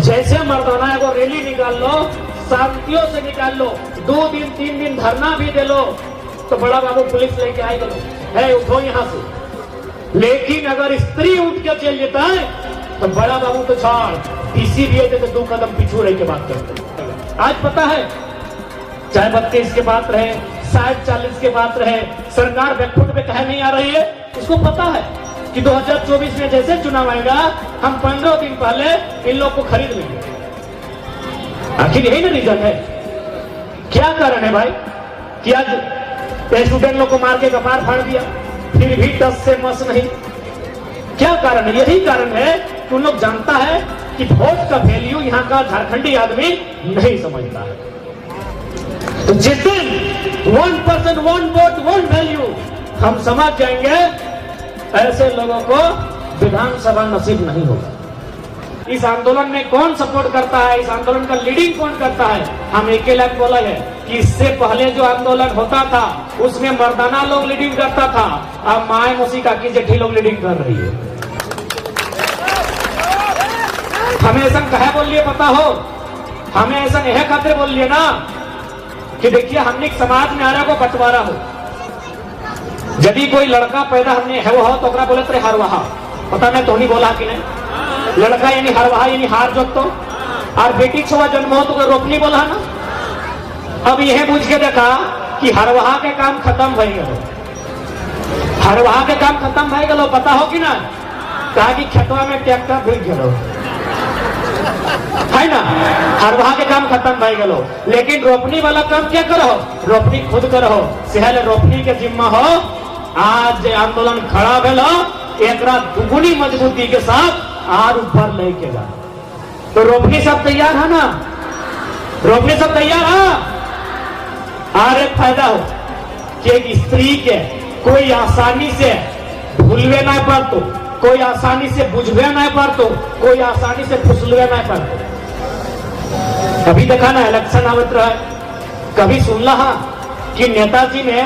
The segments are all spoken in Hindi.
जैसे मर्दाना को रैली निकाल लो, शांतियों से निकाल लो, 2 दिन 3 दिन धरना भी दे लो, तो बड़ा बाबू पुलिस लेके आएगा, है उठो यहाँ से। लेकिन अगर स्त्री उठ के चल जाता है तो बड़ा बाबू तो छोड़, इसीलिए तो 2 कदम पीछू रह के बात करते। आज पता है, चाहे 32 के बात रहे, 60-40 के बात रहे, सरकार बैकफुट पे कहे नहीं आ रही है। इसको पता है कि 2024 में जैसे चुनाव आएगा, हम 15 दिन पहले इन लोग को खरीद लेंगे। आखिर यही ना रीजन है। क्या कारण है भाई कि आज स्टूडेंट लोग को मार के कपार फाड़ दिया, फिर भी 10 से मस नहीं? क्या कारण है? यही कारण है कि उन लोग जानता है कि वोट का वैल्यू यहाँ का झारखंडी आदमी नहीं समझता है। तो जिस दिन 1% 1 वोट 1 वैल्यू हम समझ जाएंगे, ऐसे लोगों को विधानसभा नसीब नहीं होगा। इस आंदोलन में कौन सपोर्ट करता है, इस आंदोलन का लीडिंग कौन करता है? हम एक लाख बोला है कि इससे पहले जो आंदोलन होता था उसमें मर्दाना लोग लीडिंग करता था, अब माए मौसी काकी जेठी लोग लीडिंग कर रही है। हमें ऐसा कहे बोलिए पता हो, हमें ऐसा यह खातिर बोलिए ना कि देखिए हमने समाज में आने को बंटवारा हो। यदि कोई लड़का पैदा हमने है वो हो तो बोले तेरे हरवाहा, पता नहीं तो नहीं बोला कि नहीं? लड़का यानी हरवाहा यानी हार जोत तो, और बेटी छुआ जन्म हो तो रोपनी बोला ना। अब यह बुझ के देखा कि हरवाहा के काम खत्म भई गलो, हरवाहा के काम खत्म भई गलो, पता हो कि ना? कहा कि खेतवा में ट्रैक्टर घुस गलो, है ना? हरवाहा के काम खत्म भई गलो, लेकिन रोपनी वाला काम क्या करो? रोपनी खुद करो। सेहल रोपनी के जिम्मा हो। आज आंदोलन खड़ा भेलो, एक दुगुनी मजबूती के साथ आर ऊपर लेके जा। तो रोपनी सब तैयार है ना? रोपनी सब तैयार है। और एक फायदा हो कि एक स्त्री के कोई आसानी से भूलवे नहीं पड़तो, कोई आसानी से बुझवे नहीं पड़तो, कोई आसानी से फुसलवे नहीं पड़तो। कभी देखा ना इलेक्शन आवत रहा, कभी सुन रहा कि नेताजी ने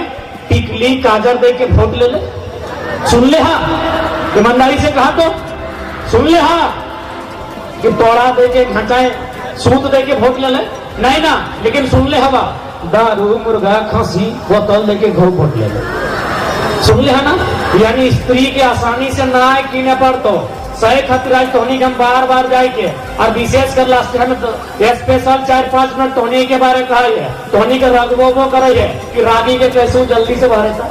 टिकली काजर दे के वोट ले ले? सुन ले हा, ईमानदारी से कहा तो सुन ले हा कि तोड़ा दे के घटाए सूत दे के वोट ले ले? नहीं ना, लेकिन सुन ले हवा दारू मुर्गा खांसी बोतल दे के वोट ले ले। सुन ले है ना? यानी स्त्री के आसानी से ना कीने पड़तो, सही खतरा टोनी के हम बार बार जाए और विशेष कर लास्ट में तो स्पेशल 4-5 मिनट टोनी के बारे कहा है, टोनी के रगबो करे है कि रागी के कैसे जल्दी से बाहर था।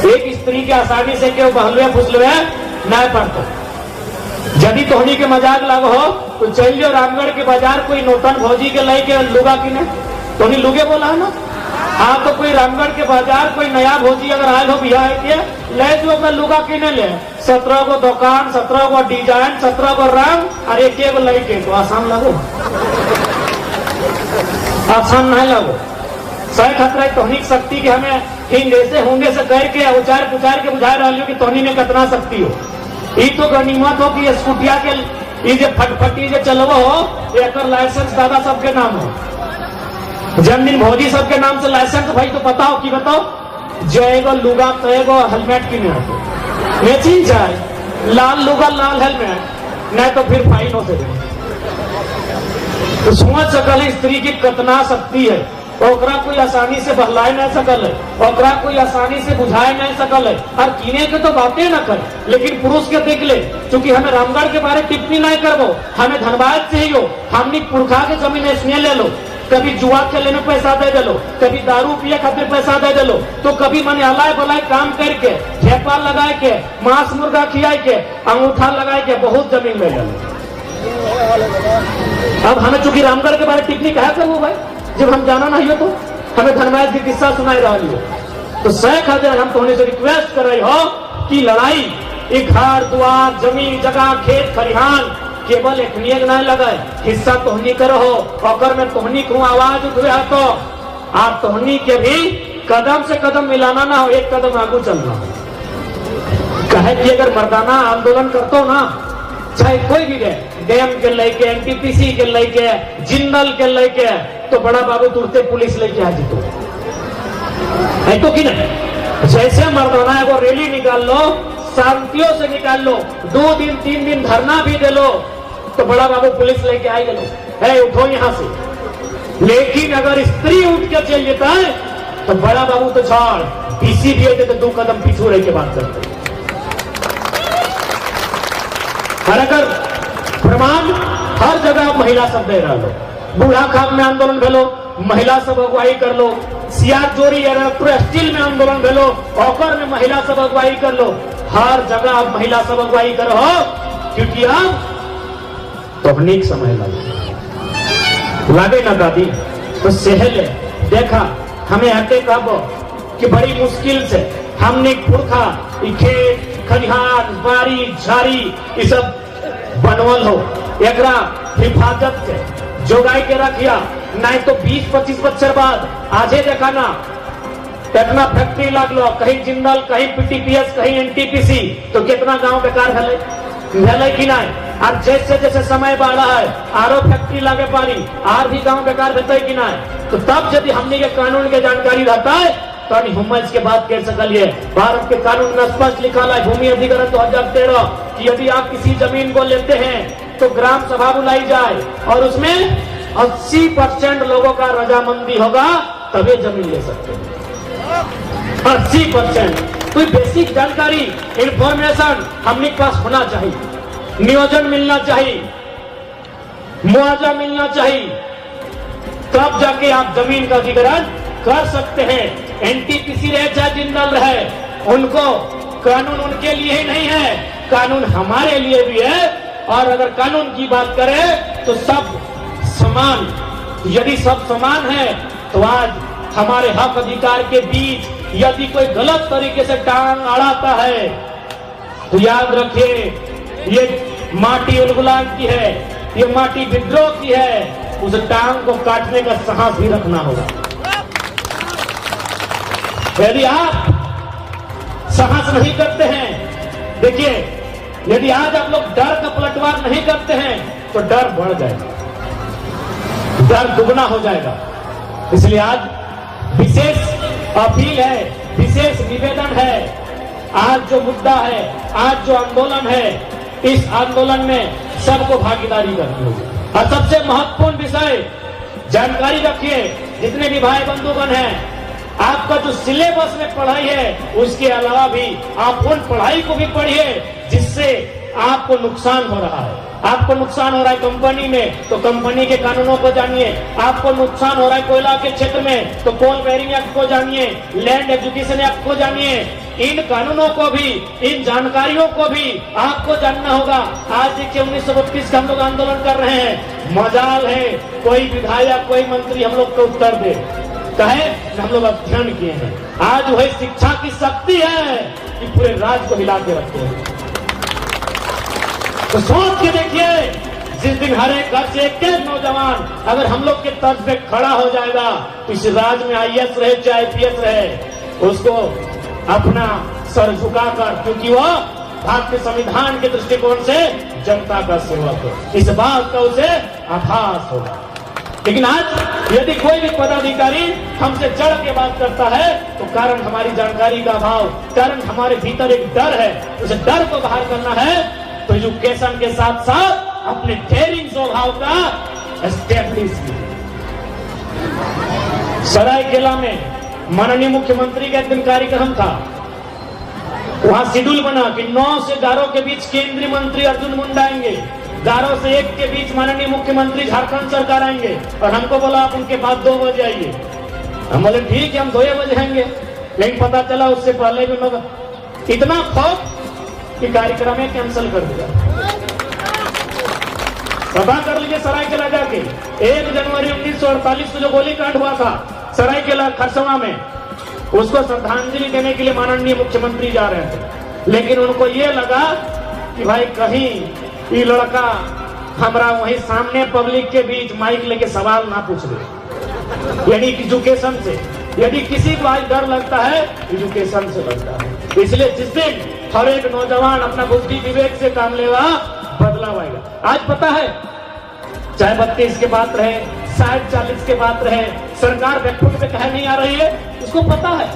एक स्त्री के आसानी से क्यों बहलवे फुसलवे नहीं पड़तो। यदि टोनी के मजाक लगो हो तो चल जाओ रामगढ़ के बाजार, कोई नौतन भौजी के लाई के लुगा किने, टोनी लुगे बोला है ना? हाँ, तो कोई रामगढ़ के बाजार कोई नया भौजी अगर आयल हो बिहार के, ले जो अपना लुगा किने ले, 17 को दुकान, 17 को डिजाइन, 17 को रंग और एक लड़के, तो आसान लगो? आसान नहीं लगो। सही खतरा टोनी शक्ति के हमें हिंदे से होंगे से करके उचार पुचार के बुझा रहा कि टोनी में कितना शक्ति हो। ये तो गनीमत हो कि स्कूटिया के ये जो फटफटी जो चलवो हो, एक लाइसेंस दादा सबके नाम हो, जन्मदिन भौजी सबके नाम से लाइसेंस। भाई तो पता हो कि बताओ, जयगो लुगा कएगो हेलमेट की नहीं चीज जाए, लाल लुगा लाल हेलमेट, नहीं तो फिर फाइन हो सके। तो समझ सकल स्त्री की कितना शक्ति है, ओकरा कोई आसानी से बहलाए नहीं सकल है, ओकरा कोई आसानी से बुझाए नहीं सकल है, और कीने के तो बातें न कर। लेकिन पुरुष के देख ले, क्योंकि हमें रामगढ़ के बारे टिप्पणी नहीं करबो, हमें धनबाद से ही हो, हमने पुरखा के जमीन इसमें ले लो, कभी जुआ खेलने में पैसा दे दे लो, कभी दारू पिए खातिर पैसा दे दे लो, तो कभी मन अलाय बलाय काम करके ठेपा लगाए के मांस मुर्गा खियाए के अंगूठा लगाए के बहुत जमीन ले लो। अब हमें चूंकि रामगढ़ के बारे टिप्पणी कहा करूँ भाई, जब हम जाना नहीं हो तो हमें धनबाद की किस्सा सुनाई रही हो। तो सह खातिर हम तो से रिक्वेस्ट कर रही हो कि लड़ाई एक घर द्वार जमीन जगह खेत खरिहान केवल एक नियम नहीं लगाए, हिस्सा तोहनी करो हो, और में तोहनी को आवाज उठे तो आप तोहनी के भी कदम से कदम मिलाना ना हो, एक कदम आगू चलना हो। कहे कि अगर मर्दाना आंदोलन करतो ना, चाहे कोई भी रहे, डैम के लेके एनटीपीसी के लेके जिंदल के लेके, तो बड़ा बाबू तुरते पुलिस लेके आ जीतो है तो कि नहीं? जैसे मर्दाना को रैली निकाल लो, शांतियों से निकाल लो, 2 दिन 3 दिन धरना भी दे लो, तो बड़ा बाबू पुलिस लेके आई गलो, है उठो यहां से। लेकिन अगर स्त्री उठ के चल जाता है तो बड़ा बाबू तो छोड़, पीसी भी होते तो 2 कदम पीछू रह के बात करते। और अगर प्रमाण हर जगह महिला सब दे रहा लो, बूढ़ा खाप में आंदोलन भेलो, महिला सब अगुवाई कर लो, सियार जोरी स्टील में आंदोलन भेलो, ओकर में महिला सब अगुवाई कर लो, हर जगह आप महिला सब अगुवाई करो, क्योंकि अब तकनीक समय लगे ना दादी तो सहले देखा हमें हटे कब कि बड़ी मुश्किल से हमने पुरखा खेत खलिहान बारी झाड़ी ये सब बनवल हो, एकरा हिफाजत से जोगाई के रखिया, नहीं तो 20-25 बच्चर बाद आजे देखा ना कितना फैक्ट्री लागलो, कहीं जिंदल कहीं पीटीपीएस कहीं एनटीपीसी, तो कितना गांव बेकार भले कि नहीं। और जैसे जैसे समय बढ़ा है आरो फैक्ट्री लागे पारी आर भी गांव बेकार भेटे कि नहीं। तो तब यदि हमने के कानून के जानकारी रहता है तो हम इसके बात कह सकलिए। भारत के कानून में स्पष्ट लिखा है भूमि अधिग्रहण 2013 कि यदि आप किसी जमीन को लेते हैं तो ग्राम सभा बुलाई जाए और उसमें 80% लोगों का रजामंदी होगा तभी जमीन ले सकते हैं। 80% कोई बेसिक जानकारी इंफॉर्मेशन हमने पास होना चाहिए, नियोजन मिलना चाहिए, मुआवजा मिलना चाहिए, तब जाके आप जमीन का अधिग्रहण कर सकते हैं। एनटीपीसी रहे चाहे जिंदल रहे, उनको कानून उनके लिए ही नहीं है, कानून हमारे लिए भी है। और अगर कानून की बात करें तो सब समान, यदि सब समान है तो आज हमारे हक अधिकार के बीच यदि कोई गलत तरीके से टांग अड़ाता है तो याद रखिए ये माटी उलगुलान की है, ये माटी विद्रोह की है, उस टांग को काटने का साहस भी रखना होगा। यदि आप साहस नहीं करते हैं, देखिए यदि आज आप लोग डर का पलटवार नहीं करते हैं तो डर बढ़ जाएगा, डर दुगना हो जाएगा। इसलिए आज विशेष अपील है, विशेष निवेदन है, आज जो मुद्दा है, आज जो आंदोलन है, इस आंदोलन में सबको भागीदारी करनी होगी। और सबसे महत्वपूर्ण विषय जानकारी रखिए, जितने भी भाई बंधुगण हैं, आपका जो सिलेबस में पढ़ाई है उसके अलावा भी आप उन पढ़ाई को भी पढ़िए जिससे आपको नुकसान हो रहा है। आपको नुकसान हो रहा है कंपनी में तो कंपनी के कानूनों को जानिए, आपको नुकसान हो रहा है कोयला के क्षेत्र में तो कोल बेरिंग एक्ट को जानिए, लैंड एजुकेशन एक्ट को जानिए। इन कानूनों को भी, इन जानकारियों को भी आपको जानना होगा। आज देखिए 1932 का हम लोग आंदोलन कर रहे हैं, मजाल है कोई विधायक कोई मंत्री हम लोग को उत्तर दे, कहे हम लोग अध्ययन किए हैं। आज वही शिक्षा की शक्ति है कि पूरे राज्य को हिला के रखते हैं। तो सोच के देखिए, जिस दिन हर एक घर से एक नौजवान अगर हम लोग के तर्ज पे खड़ा हो जाएगा तो इस राज्य में आईएएस रहे चाहे आईपीएस रहे, उसको अपना सर झुकाकर, क्योंकि वह भारतीय संविधान के दृष्टिकोण से जनता का सेवक है, इस बात का उसे आभास होगा। लेकिन आज यदि कोई भी पदाधिकारी हमसे चढ़ के बात करता है तो कारण हमारी जानकारी का अभाव, कारण हमारे भीतर एक डर है, उस डर को बाहर करना है तो एजुकेशन के साथ साथ अपने डेयरिंग स्वभाव का एस्टेब्लिश कीजिए। सरायकेला में माननीय मुख्यमंत्री का एक दिन कार्यक्रम था, वहां शेड्यूल बना कि 9 से 11 के बीच केंद्रीय मंत्री अर्जुन मुंडा आएंगे, 11 से 1 के बीच माननीय मुख्यमंत्री झारखंड सरकार आएंगे, और हमको बोला आप उनके बाद 2 बजे आइए। हम बोले ठीक है हम 2 बजे आएंगे, लेकिन पता चला उससे पहले भी लोग इतना खौफ कि कार्यक्रम में कैंसिल कर दिया। पता कर लीजिए सरायकेला जाके 1 जनवरी 1948 को जो गोलीकांड हुआ था सरायकेला खरसवा में, उसको श्रद्धांजलि देने के लिए माननीय मुख्यमंत्री जा रहे थे, लेकिन उनको ये लगा कि भाई कहीं ये लड़का हमारा वहीं सामने पब्लिक के बीच माइक लेके सवाल ना पूछ ले, यानी एजुकेशन से। यदि किसी को आज डर लगता है एजुकेशन से लगता है। इसलिए जिस दिन हर एक नौजवान अपना बुद्धि विवेक से काम लेगा बदलाव आएगा। आज पता है चाहे 32 के बात रहे 60-40 के बात रहे, सरकार बैकफुट पे कहे नहीं आ रही है, उसको पता है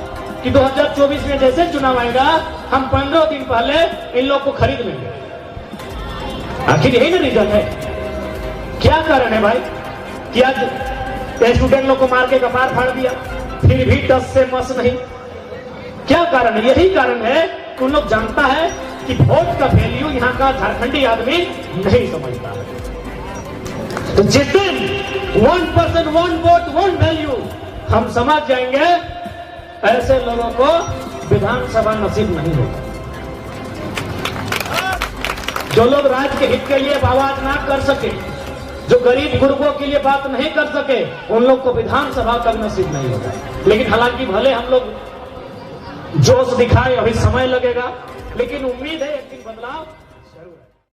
कि 2024 में जैसे चुनाव आएगा हम 15 दिन पहले इन लोग को खरीद लेंगे। आखिर यही ना रीजन है। क्या कारण है भाई कि आज स्टूडेंट लोग को मार के कपार फाड़ दिया, फिर भी टस से मस नहीं? क्या कारण है? यही कारण है कि उन लोग जानता है कि वोट का वैल्यू यहाँ का झारखंडी आदमी नहीं समझता है। तो जिस दिन 1% 1 वोट 1 वैल्यू हम समझ जाएंगे, ऐसे लोगों को विधानसभा नसीब नहीं होगा। जो लोग राज्य के हित के लिए आवाज ना कर सके, जो गरीब गुरबों के लिए बात नहीं कर सके, उन लोग को विधानसभा तक नसीब नहीं होगा। लेकिन हालांकि भले हम लोग जोश दिखाए, अभी समय लगेगा, लेकिन उम्मीद है एक दिन बदलाव